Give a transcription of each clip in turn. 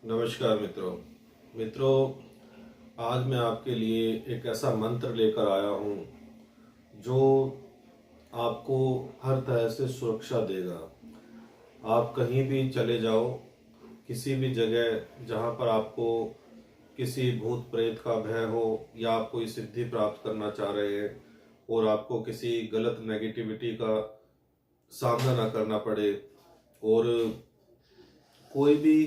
नमस्कार मित्रों, आज मैं आपके लिए एक ऐसा मंत्र लेकर आया हूँ जो आपको हर तरह से सुरक्षा देगा। आप कहीं भी चले जाओ, किसी भी जगह जहाँ पर आपको किसी भूत प्रेत का भय हो या आप कोई सिद्धि प्राप्त करना चाह रहे हैं और आपको किसी गलत नेगेटिविटी का सामना ना करना पड़े और कोई भी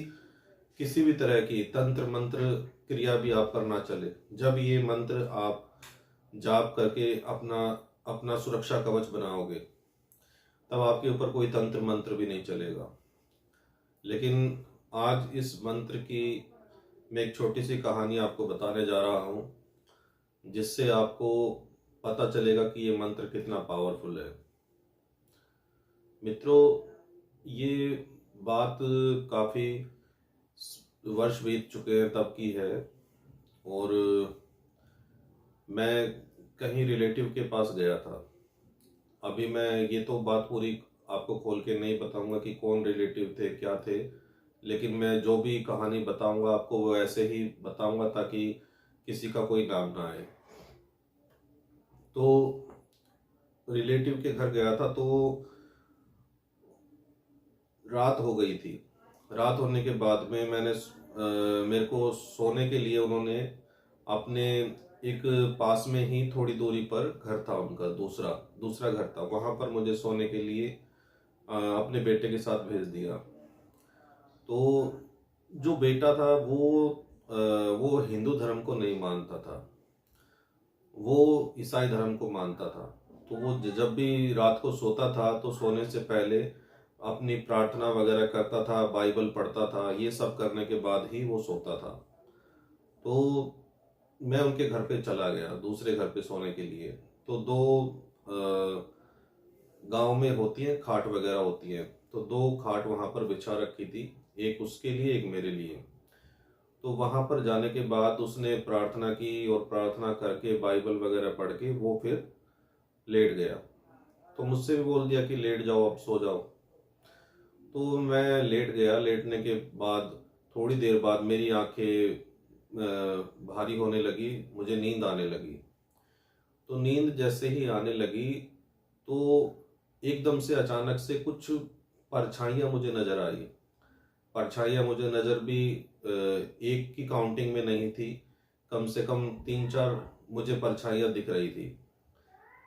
किसी भी तरह की तंत्र मंत्र क्रिया भी आप करना चले, जब ये मंत्र आप जाप करके अपना अपना सुरक्षा कवच बनाओगे तब आपके ऊपर कोई तंत्र मंत्र भी नहीं चलेगा। लेकिन आज इस मंत्र की मैं एक छोटी सी कहानी आपको बताने जा रहा हूँ, जिससे आपको पता चलेगा कि ये मंत्र कितना पावरफुल है। मित्रों, ये बात काफ़ी वर्ष बीत चुके हैं तब की है और मैं कहीं रिलेटिव के पास गया था। अभी मैं ये तो बात पूरी आपको खोल के नहीं बताऊंगा कि कौन रिलेटिव थे क्या थे, लेकिन मैं जो भी कहानी बताऊंगा आपको वो ऐसे ही बताऊंगा ताकि किसी का कोई नाम ना आए। तो रिलेटिव के घर गया था, तो रात हो गई थी। रात होने के बाद में मेरे को सोने के लिए उन्होंने अपने एक पास में ही थोड़ी दूरी पर घर था उनका, दूसरा घर था, वहाँ पर मुझे सोने के लिए अपने बेटे के साथ भेज दिया। तो जो बेटा था वो हिंदू धर्म को नहीं मानता था, वो ईसाई धर्म को मानता था। तो वो जब भी रात को सोता था तो सोने से पहले अपनी प्रार्थना वगैरह करता था, बाइबल पढ़ता था। ये सब करने के बाद ही वो सोता था। तो मैं उनके घर पे चला गया, दूसरे घर पे सोने के लिए। तो दो गांव में होती हैं खाट वगैरह होती हैं, तो दो खाट वहां पर बिछा रखी थी, एक उसके लिए एक मेरे लिए। तो वहां पर जाने के बाद उसने प्रार्थना की और प्रार्थना करके बाइबल वगैरह पढ़ के वो फिर लेट गया। तो मुझसे भी बोल दिया कि लेट जाओ, अब सो जाओ। तो मैं लेट गया। लेटने के बाद थोड़ी देर बाद मेरी आंखें भारी होने लगी, मुझे नींद आने लगी। तो नींद जैसे ही आने लगी तो एकदम से अचानक से कुछ परछाइयाँ मुझे नजर आई। परछाइयाँ मुझे नजर भी एक की काउंटिंग में नहीं थी, कम से कम 3-4 मुझे परछाइयाँ दिख रही थी।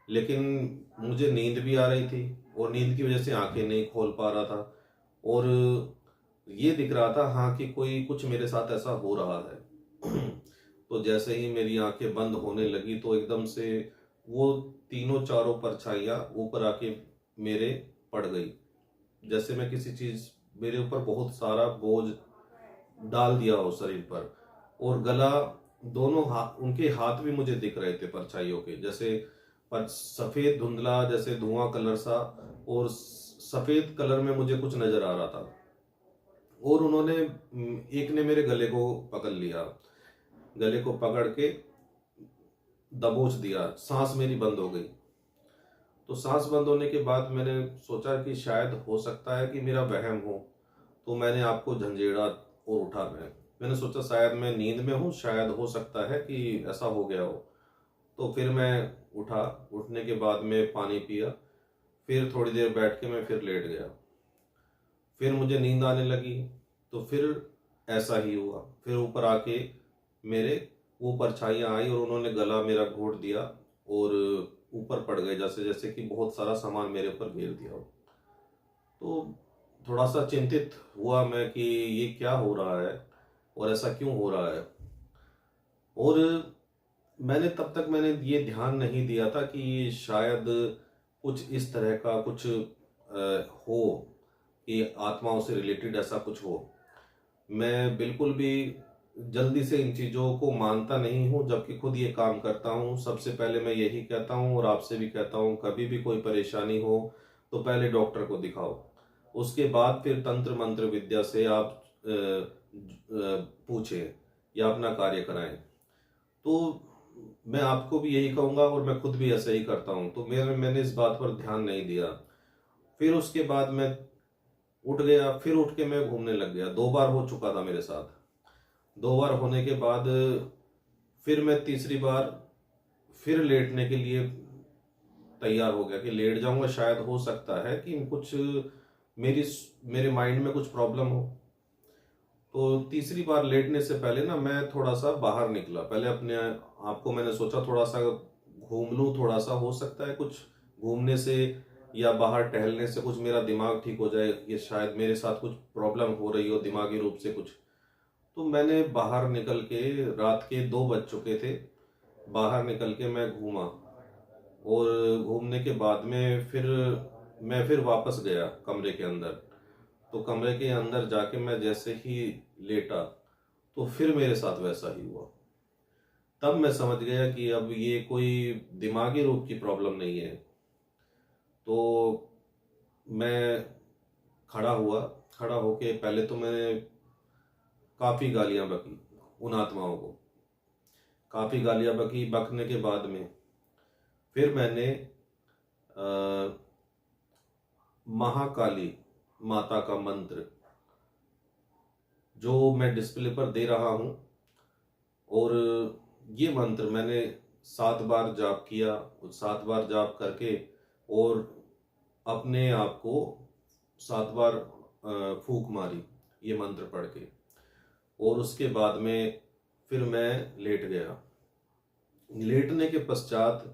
लेकिन मुझे नींद भी आ रही थी और नींद की वजह से आंखें नहीं खोल पा रहा था और ये दिख रहा था हाँ कि कोई कुछ मेरे साथ ऐसा हो रहा है। तो जैसे ही मेरी आंखें बंद होने लगी तो एकदम से वो तीनों चारों परछाइयाँ ऊपर आके मेरे पड़ गई, जैसे मैं किसी चीज मेरे ऊपर बहुत सारा बोझ डाल दिया हो शरीर पर। और गला, दोनों हाथ, उनके हाथ भी मुझे दिख रहे थे परछाइयों के, जैसे पर सफेद धुंधला जैसे धुआं कलर सा, और सफेद कलर में मुझे कुछ नजर आ रहा था। और उन्होंने एक ने मेरे गले को पकड़ लिया, गले को पकड़ के दबोच दिया, सांस मेरी बंद हो गई। तो सांस बंद होने के बाद मैंने सोचा कि शायद हो सकता है कि मेरा वहम हो। तो मैंने आपको झंझेड़ा और उठा। मैंने सोचा शायद मैं नींद में हूँ, शायद हो सकता है कि ऐसा हो गया हो। तो फिर मैं उठा। उठने के बाद में पानी पिया, फिर थोड़ी देर बैठ के मैं फिर लेट गया। फिर मुझे नींद आने लगी। तो फिर ऐसा ही हुआ, फिर ऊपर आके मेरे वो परछाइयाँ आई और उन्होंने गला मेरा घोट दिया और ऊपर पड़ गए, जैसे जैसे कि बहुत सारा सामान मेरे ऊपर घेर दिया हो। तो थोड़ा सा चिंतित हुआ मैं कि ये क्या हो रहा है और ऐसा क्यों हो रहा है। और मैंने ये ध्यान नहीं दिया था कि शायद कुछ इस तरह का कुछ हो कि आत्माओं से रिलेटेड ऐसा कुछ हो। मैं बिल्कुल भी जल्दी से इन चीज़ों को मानता नहीं हूँ, जबकि खुद ये काम करता हूँ। सबसे पहले मैं यही कहता हूँ और आपसे भी कहता हूँ, कभी भी कोई परेशानी हो तो पहले डॉक्टर को दिखाओ, उसके बाद फिर तंत्र मंत्र विद्या से आप पूछें या अपना कार्य कराएं। तो मैं आपको भी यही कहूँगा और मैं खुद भी ऐसा ही करता हूँ। तो मैंने इस बात पर ध्यान नहीं दिया। फिर उसके बाद मैं उठ गया, फिर उठ के मैं घूमने लग गया। 2 बार हो चुका था मेरे साथ। 2 बार होने के बाद फिर मैं तीसरी बार फिर लेटने के लिए तैयार हो गया कि लेट जाऊंगा, शायद हो सकता है कि कुछ मेरी मेरे माइंड में कुछ प्रॉब्लम हो। तो तीसरी बार लेटने से पहले ना मैं थोड़ा सा बाहर निकला। पहले अपने आप को मैंने सोचा थोड़ा सा घूम लूं, थोड़ा सा हो सकता है कुछ घूमने से या बाहर टहलने से कुछ मेरा दिमाग ठीक हो जाए, ये शायद मेरे साथ कुछ प्रॉब्लम हो रही हो दिमागी रूप से कुछ। तो मैंने बाहर निकल के, रात के 2 बज चुके थे, बाहर निकल के मैं घूमा। और घूमने के बाद में फिर मैं फिर वापस गया कमरे के अंदर। तो कमरे के अंदर जाके मैं जैसे ही लेटा तो फिर मेरे साथ वैसा ही हुआ। तब मैं समझ गया कि अब ये कोई दिमागी रूप की प्रॉब्लम नहीं है। तो मैं खड़ा हुआ। खड़ा होके पहले तो मैंने काफ़ी गालियां बकी उन आत्माओं को। काफ़ी गालियां बकी। बकने के बाद में फिर मैंने महाकाली माता का मंत्र जो मैं डिस्प्ले पर दे रहा हूँ, और ये मंत्र मैंने 7 बार जाप किया। 7 बार जाप करके और अपने आप को 7 बार फूंक मारी ये मंत्र पढ़ के। और उसके बाद में फिर मैं लेट गया। लेटने के पश्चात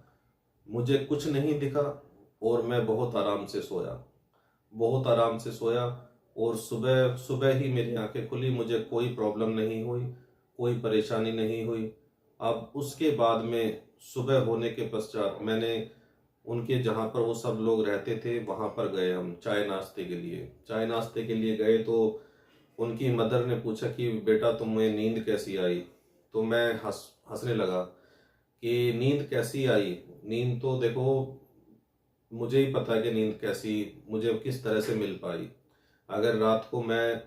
मुझे कुछ नहीं दिखा और मैं बहुत आराम से सोया। बहुत आराम से सोया और सुबह सुबह ही मेरी आंखें खुली। मुझे कोई प्रॉब्लम नहीं हुई, कोई परेशानी नहीं हुई। अब उसके बाद में सुबह होने के पश्चात मैंने उनके जहाँ पर वो सब लोग रहते थे वहाँ पर गए हम चाय नाश्ते के लिए। चाय नाश्ते के लिए गए तो उनकी मदर ने पूछा कि बेटा तुम्हें नींद कैसी आई। तो मैं हंसने लगा कि नींद कैसी आई। नींद तो देखो मुझे ही पता है कि नींद कैसी मुझे किस तरह से मिल पाई। अगर रात को मैं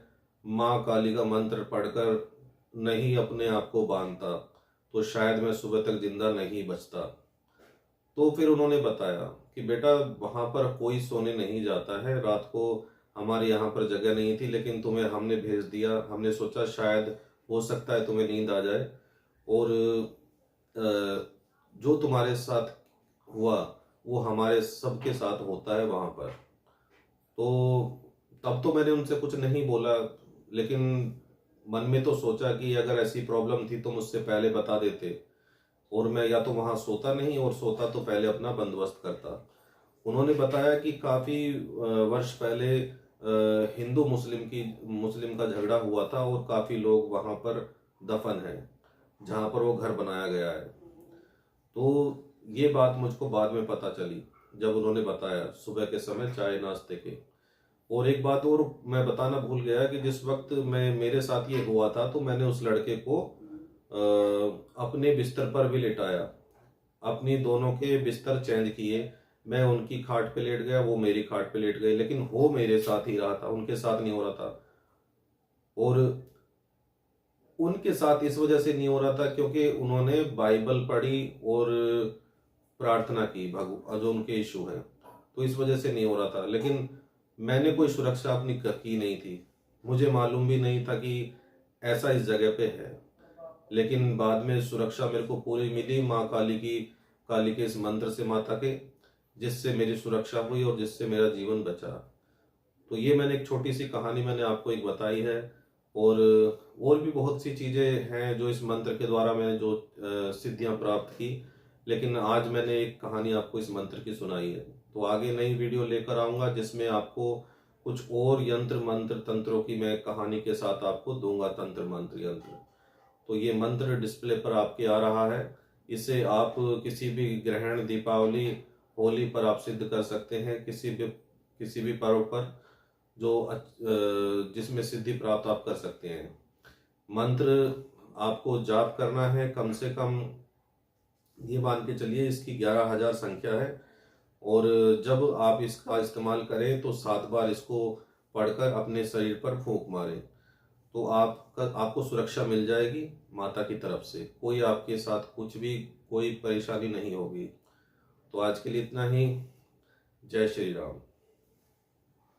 माँ काली का मंत्र पढ़कर नहीं अपने आप को बांधता तो शायद मैं सुबह तक जिंदा नहीं बचता। तो फिर उन्होंने बताया कि बेटा वहाँ पर कोई सोने नहीं जाता है रात को। हमारे यहाँ पर जगह नहीं थी लेकिन तुम्हें हमने भेज दिया। हमने सोचा शायद हो सकता है तुम्हें नींद आ जाए। और जो तुम्हारे साथ हुआ वो हमारे सबके साथ होता है वहाँ पर। तो तब तो मैंने उनसे कुछ नहीं बोला, लेकिन मन में तो सोचा कि अगर ऐसी प्रॉब्लम थी तो मुझसे पहले बता देते और मैं या तो वहाँ सोता नहीं, और सोता तो पहले अपना बंदोबस्त करता। उन्होंने बताया कि काफ़ी वर्ष पहले हिंदू मुस्लिम का झगड़ा हुआ था और काफ़ी लोग वहाँ पर दफन हैं जहाँ पर वो घर बनाया गया है। तो ये बात मुझको बाद में पता चली जब उन्होंने बताया सुबह के समय चाय नाश्ते के। और एक बात और मैं बताना भूल गया कि जिस वक्त मैं मेरे साथ ये हुआ था तो मैंने उस लड़के को अपने बिस्तर पर भी लेटाया। अपनी दोनों के बिस्तर चेंज किए। मैं उनकी खाट पे लेट गया, वो मेरी खाट पे लेट गए, लेकिन हो मेरे साथ ही रहा था, उनके साथ नहीं हो रहा था। और उनके साथ इस वजह से नहीं हो रहा था क्योंकि उन्होंने बाइबल पढ़ी और प्रार्थना की भगवान जो उनके इशू है, तो इस वजह से नहीं हो रहा था। लेकिन मैंने कोई सुरक्षा अपनी की नहीं थी। मुझे मालूम भी नहीं था कि ऐसा इस जगह पे है। लेकिन बाद में सुरक्षा मेरे को पूरी मिली माँ काली के इस मंत्र से, माता के, जिससे मेरी सुरक्षा हुई और जिससे मेरा जीवन बचा। तो ये मैंने एक छोटी सी कहानी मैंने आपको एक बताई है। और भी बहुत सी चीज़ें हैं जो इस मंत्र के द्वारा मैंने जो सिद्धियां प्राप्त की। लेकिन आज मैंने एक कहानी आपको इस मंत्र की सुनाई है। तो आगे नई वीडियो लेकर आऊँगा जिसमें आपको कुछ और यंत्र मंत्र तंत्रों की मैं कहानी के साथ आपको दूंगा, तंत्र मंत्र यंत्र। तो ये मंत्र डिस्प्ले पर आपके आ रहा है। इसे आप किसी भी ग्रहण, दीपावली, होली पर आप सिद्ध कर सकते हैं, किसी भी पर्व पर जो जिसमें सिद्धि प्राप्त आप कर सकते हैं। मंत्र आपको जाप करना है कम से कम, ये मान के चलिए इसकी 11,000 संख्या है। और जब आप इसका इस्तेमाल करें तो 7 बार इसको पढ़कर अपने शरीर पर फूंक मारें तो आपको सुरक्षा मिल जाएगी माता की तरफ से। कोई आपके साथ कुछ भी कोई परेशानी नहीं होगी। तो आज के लिए इतना ही। जय श्री राम।